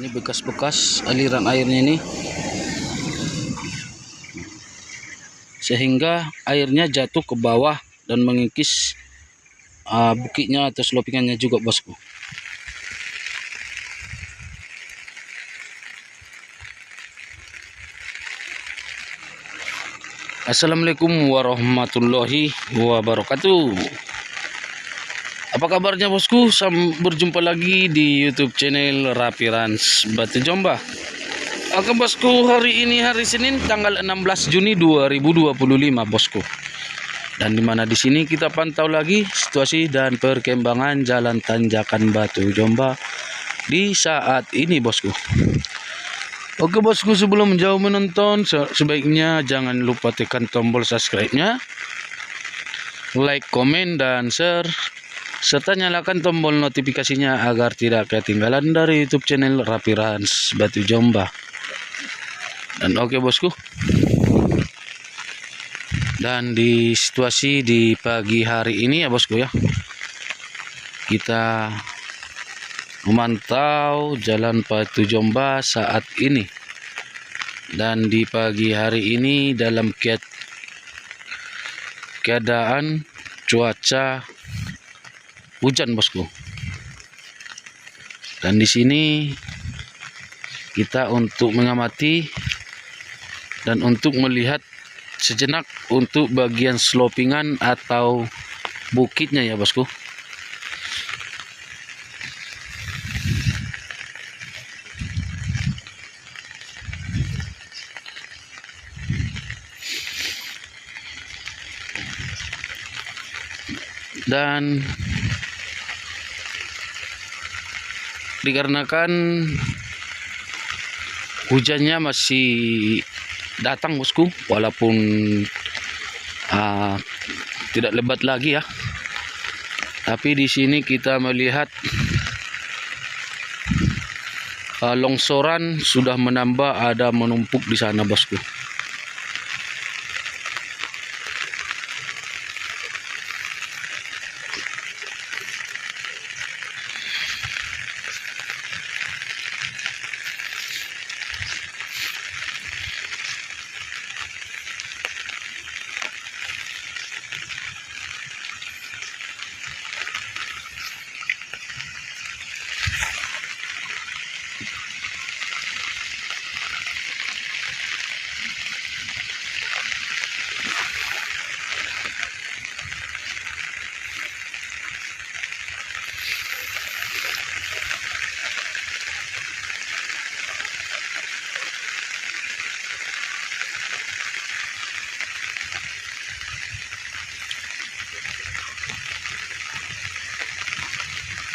Ini bekas-bekas aliran airnya ini, sehingga airnya jatuh ke bawah dan mengikis bukitnya atau slopingannya juga, bosku. Assalamualaikum warahmatullahi wabarakatuh. Apa kabarnya, bosku? Berjumpa lagi di YouTube channel Rapi Rans Batu Jomba. Oke, bosku, hari ini hari Senin tanggal 16 Juni 2025, bosku. Dan dimana di sini kita pantau lagi situasi dan perkembangan jalan tanjakan Batu Jomba di saat ini, bosku. Oke, bosku, sebelum jauh menonton, sebaiknya jangan lupa tekan tombol subscribe-nya, like, komen, dan share, serta nyalakan tombol notifikasinya agar tidak ketinggalan dari YouTube channel Rapi Rans Batu Jomba. Dan oke, bosku, dan di situasi di pagi hari ini ya, bosku, ya, kita memantau jalan Batu Jomba saat ini. Dan di pagi hari ini dalam keadaan cuaca hujan, bosku. Dan di sini kita untuk mengamati dan untuk melihat sejenak untuk bagian slopingan atau bukitnya ya, bosku. Dan dikarenakan hujannya masih datang, bosku, walaupun tidak lebat lagi ya, tapi di sini kita melihat longsoran sudah menambah, ada menumpuk di sana, bosku.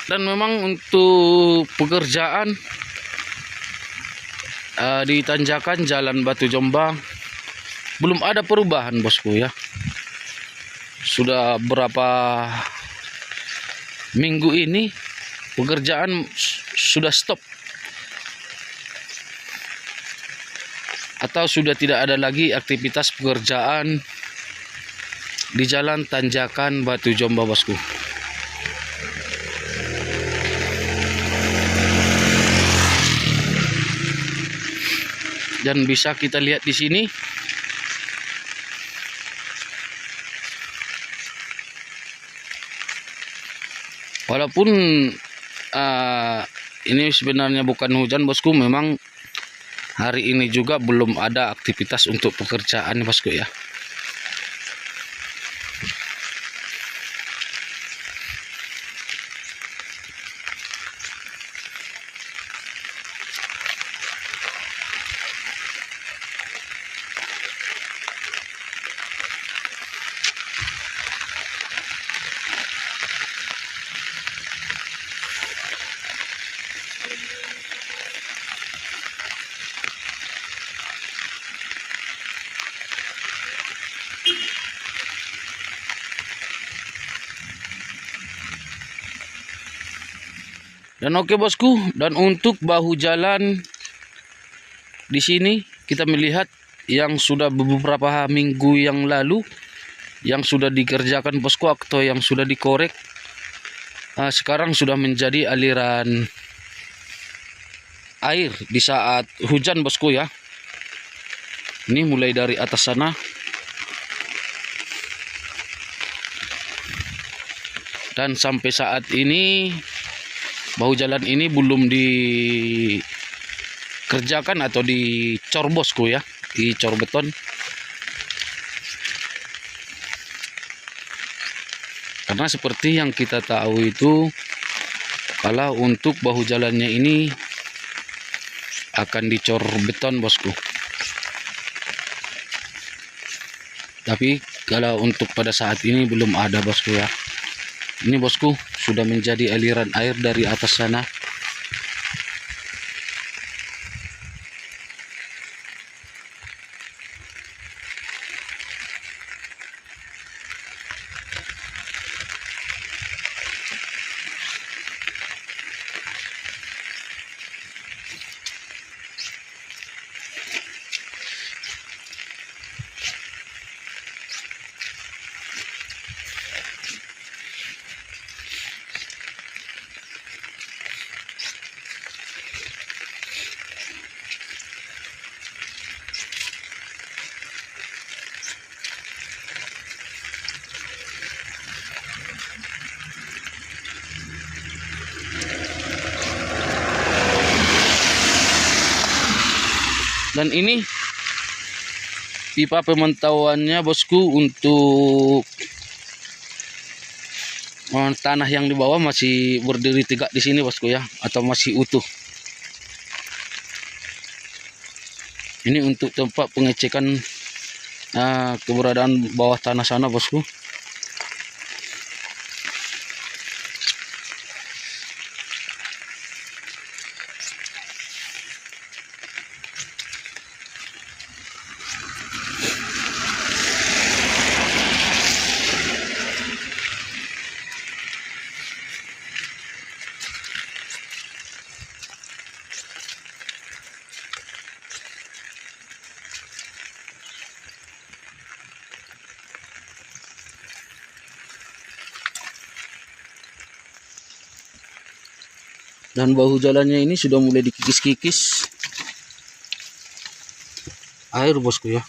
Dan memang untuk pekerjaan di tanjakan jalan Batu Jomba belum ada perubahan, bosku, ya. Sudah berapa minggu ini pekerjaan sudah stop, atau sudah tidak ada lagi aktivitas pekerjaan di jalan tanjakan Batu Jomba, bosku. Dan bisa kita lihat di sini walaupun ini sebenarnya bukan hujan, bosku, memang hari ini juga belum ada aktivitas untuk pekerjaan, bosku, ya. Dan oke, bosku, dan untuk bahu jalan di sini kita melihat yang sudah beberapa minggu yang lalu yang sudah dikerjakan, bosku, atau yang sudah dikorek, sekarang sudah menjadi aliran air di saat hujan bosku ya. Ini mulai dari atas sana dan sampai saat ini bahu jalan ini belum dikerjakan atau dicor bosku ya, dicor beton. Karena seperti yang kita tahu itu, kalau untuk bahu jalannya ini akan dicor beton bosku. Tapi kalau untuk pada saat ini belum ada bosku ya. Ini bosku sudah menjadi aliran air dari atas sana. Dan ini pipa pemantauannya bosku untuk tanah yang di bawah masih berdiri tegak di sini bosku ya, atau masih utuh. Ini untuk tempat pengecekan keberadaan bawah tanah sana bosku. Dan bahu jalannya ini sudah mulai dikikis-kikis air bosku ya.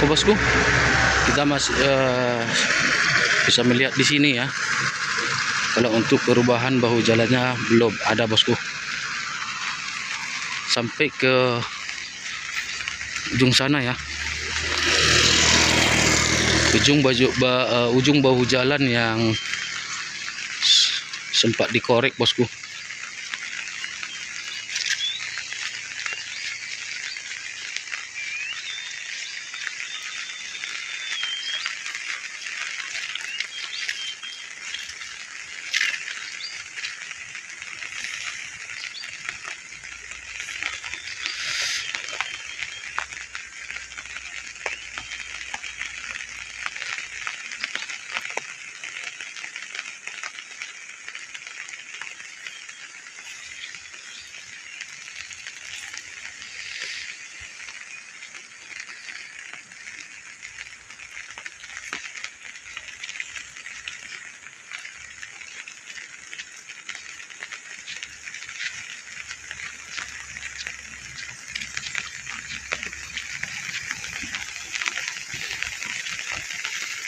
Bosku, kita masih bisa melihat di sini ya. Kalau untuk perubahan bahu jalannya belum ada bosku. Sampai ke ujung sana ya. Ujung bahu jalan yang sempat dikorek bosku.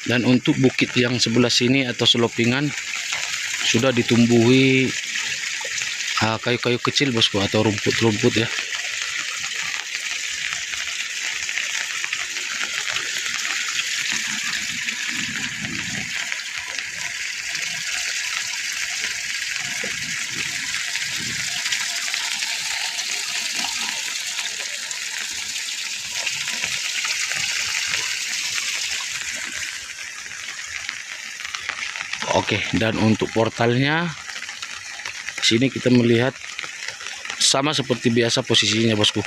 Dan untuk bukit yang sebelah sini atau selopingan sudah ditumbuhi kayu-kayu kecil bosku, atau rumput-rumput ya. Oke, dan untuk portalnya sini kita melihat sama seperti biasa posisinya bosku.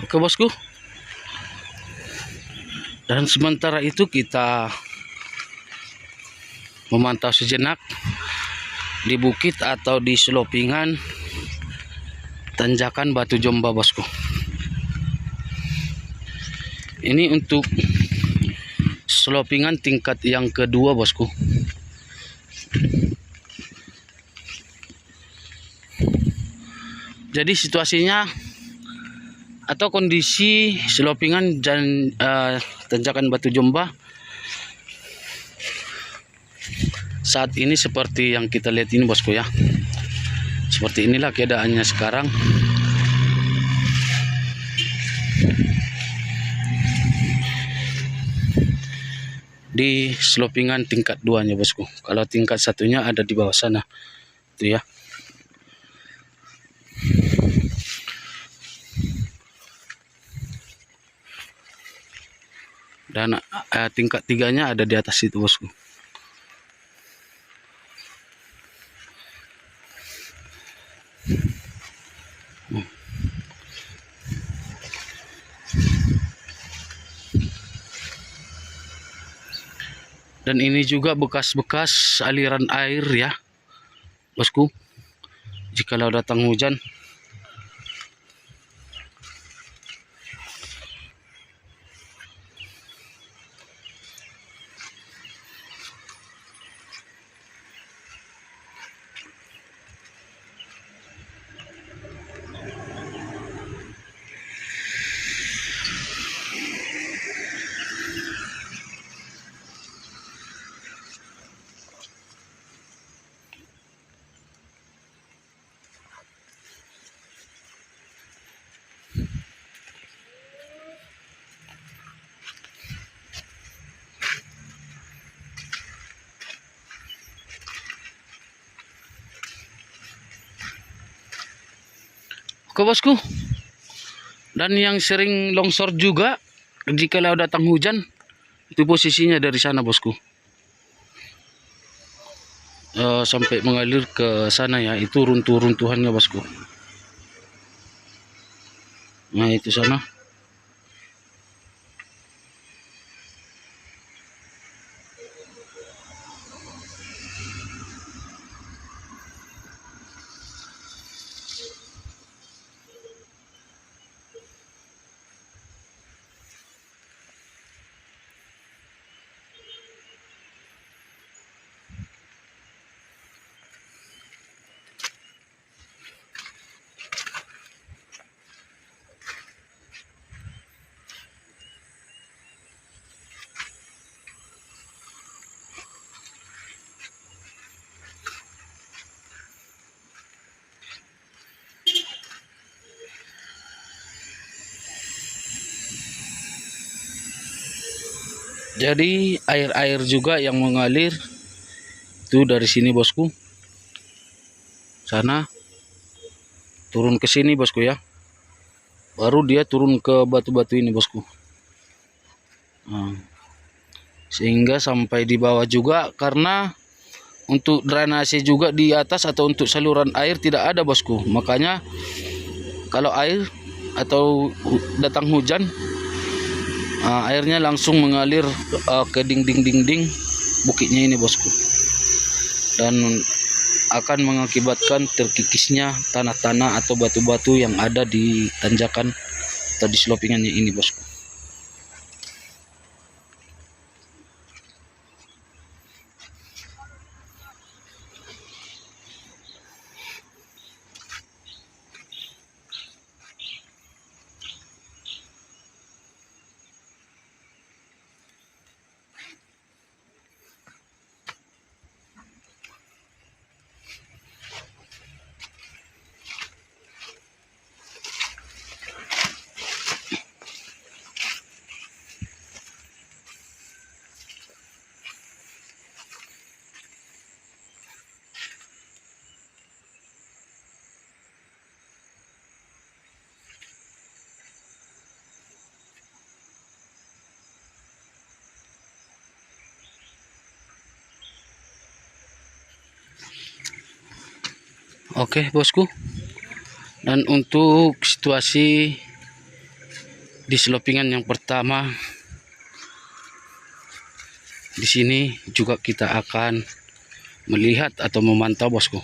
Oke bosku, dan sementara itu kita memantau sejenak di bukit atau di selopingan tanjakan Batu Jomba bosku. Ini untuk selopingan tingkat yang kedua bosku. Jadi situasinya atau kondisi selopingan dan tanjakan Batu Jomba saat ini seperti yang kita lihat ini bosku ya. Seperti inilah keadaannya sekarang. Di selopingan tingkat 2-nya bosku. Kalau tingkat 1-nya ada di bawah sana. Itu ya. Dan tingkat 3-nya ada di atas itu bosku. Dan ini juga bekas-bekas aliran air ya bosku, jikalau datang hujan. Oke bosku, dan yang sering longsor juga jikalau datang hujan, itu posisinya dari sana bosku, sampai mengalir ke sana ya. Itu runtuh-runtuhannya bosku. Nah itu sana. Jadi air-air juga yang mengalir itu dari sini bosku, sana turun ke sini bosku ya, baru dia turun ke batu-batu ini bosku. Nah, sehingga sampai di bawah juga, karena untuk drainase juga di atas atau untuk saluran air tidak ada bosku. Makanya kalau air atau datang hujan, airnya langsung mengalir ke dinding bukitnya ini bosku, dan akan mengakibatkan terkikisnya tanah-tanah atau batu-batu yang ada di tanjakan atau di slopingannya ini bosku. Oke bosku, dan untuk situasi di selopingan yang pertama di sini juga kita akan melihat atau memantau bosku.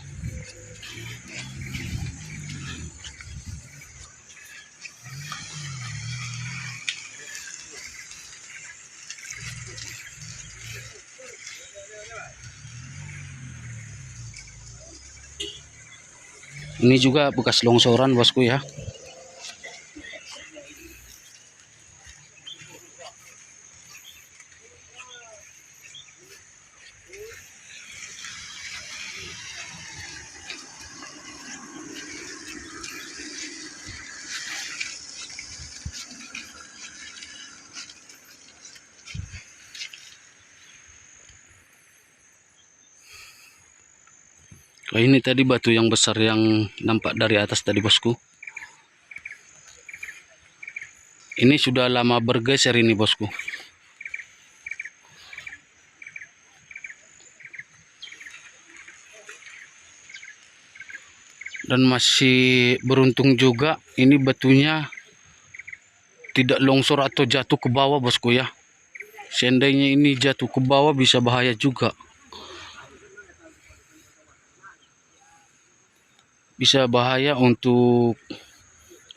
Ini juga bekas longsoran bosku ya. Oh, ini tadi batu yang besar yang nampak dari atas tadi bosku. Ini sudah lama bergeser ini bosku. Dan masih beruntung juga ini batunya tidak longsor atau jatuh ke bawah bosku ya. Seandainya ini jatuh ke bawah bisa bahaya juga. Bisa bahaya untuk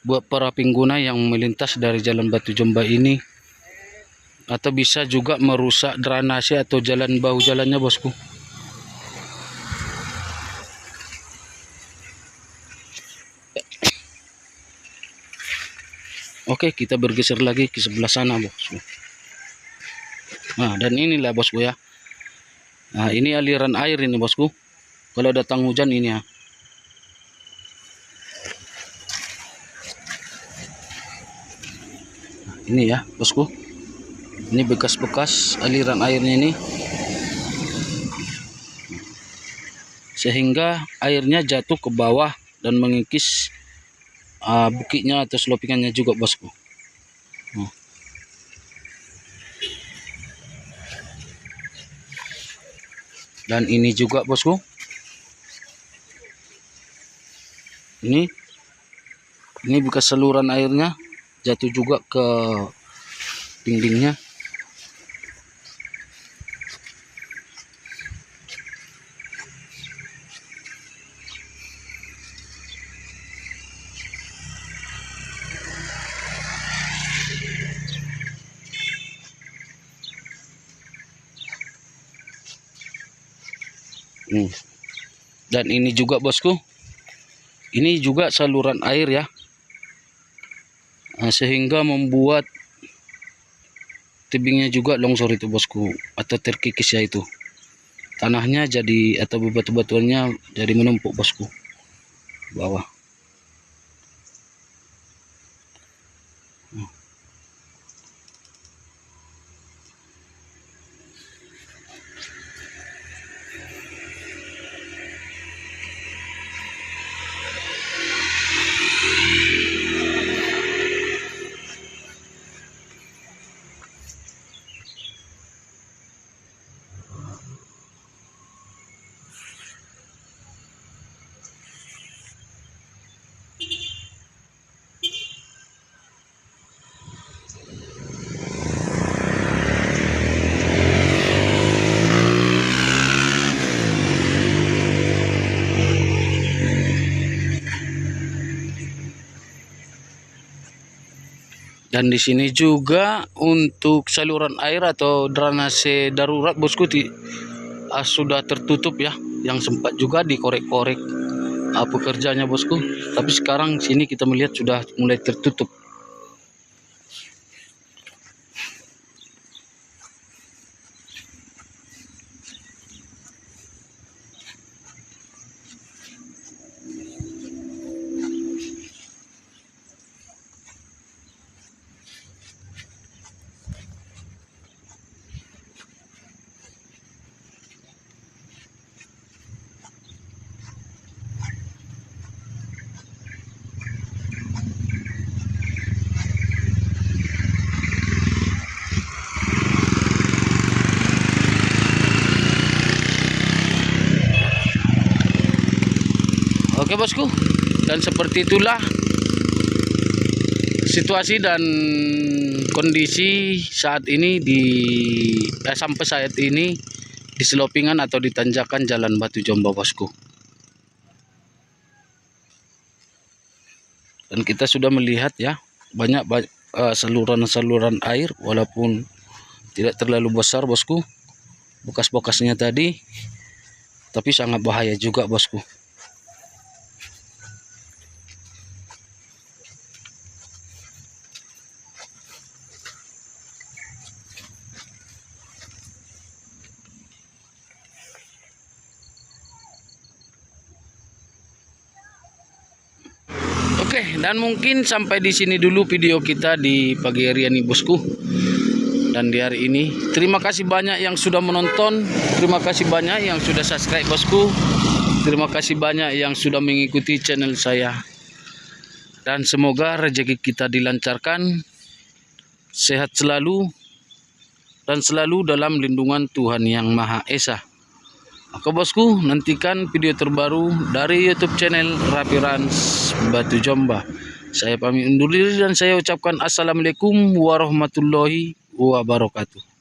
buat para pengguna yang melintas dari jalan Batu Jomba ini, atau bisa juga merusak drainase atau jalan bahu jalannya bosku. Oke, kita bergeser lagi ke sebelah sana bosku. Nah, dan inilah bosku ya. Nah, ini aliran air ini bosku. Kalau datang hujan ini ya. Ini ya bosku, ini bekas-bekas aliran airnya ini, sehingga airnya jatuh ke bawah dan mengikis bukitnya atau selopingannya juga bosku. Dan ini juga bosku, ini bekas saluran airnya jatuh juga ke dindingnya. Dan ini juga bosku, ini juga saluran air ya, sehingga membuat tebingnya juga longsor itu bosku, atau terkikis ya, itu tanahnya jadi atau batu-batuannya jadi menumpuk bosku bawah. Dan di sini juga untuk saluran air atau drainase darurat bosku sudah tertutup ya, yang sempat juga dikorek-korek pekerjanya bosku, tapi sekarang sini kita melihat sudah mulai tertutup. Oke bosku, dan seperti itulah situasi dan kondisi saat ini sampai saat ini di selopingan atau di tanjakan Jalan Batu Jomba bosku. Dan kita sudah melihat ya banyak saluran-saluran air, walaupun tidak terlalu besar bosku bekas-bekasnya tadi, tapi sangat bahaya juga bosku. Oke, dan mungkin sampai di sini dulu video kita di pagi hari ini bosku. Dan di hari ini terima kasih banyak yang sudah menonton, terima kasih banyak yang sudah subscribe bosku, terima kasih banyak yang sudah mengikuti channel saya. Dan semoga rezeki kita dilancarkan, sehat selalu, dan selalu dalam lindungan Tuhan Yang Maha Esa. Oke bosku, nantikan video terbaru dari YouTube channel Rapi Rans Batu Jomba. Saya pamit undur diri dan saya ucapkan assalamualaikum warahmatullahi wabarakatuh.